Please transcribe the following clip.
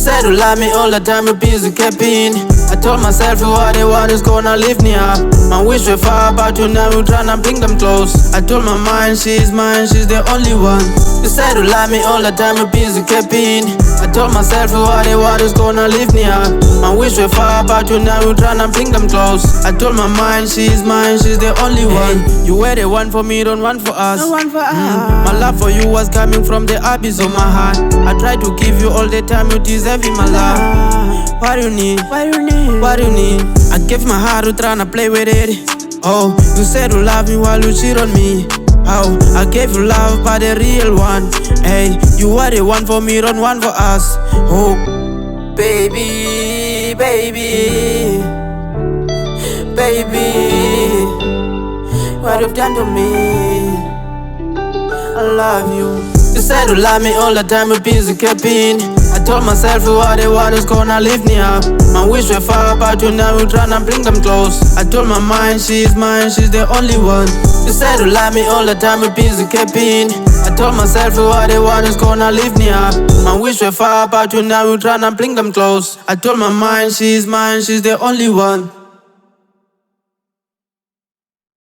said you love me all the time, you busy capping. I told myself what they want is gonna lift me up. My wish were far, but you now you tryna bring them close. I told my mind she's mine, she's the only one. You said you love me all the time, you busy capping. I told myself what they want is gonna lift me up. My wish were far, but you now you tryna bring them close. I told my mind she's mine, she's the only one. You were the one for me, don't want for us. My love for you was coming from the abyss of my heart. I tried to give you all the time, you deserve my love. What do you need? What do you need? I gave my heart to tryna play with it. Oh, you said you love me while you cheat on me. Oh, I gave you love, but the real one. Hey, you are the one for me, don't want for us. Oh, baby, baby, baby, what you've done to me. I love you. You said you love me all the time, you busy capping. I told myself what they want is gonna lift me up. My wish were far, but you now you tryna bring them close. I told my mind she's mine, she's the only one. You said you love me all the time, you busy capping. I told myself what they want is gonna lift me up. My wish were far, but you now you tryna bring them close. I told my mind she's mine, she's the only one.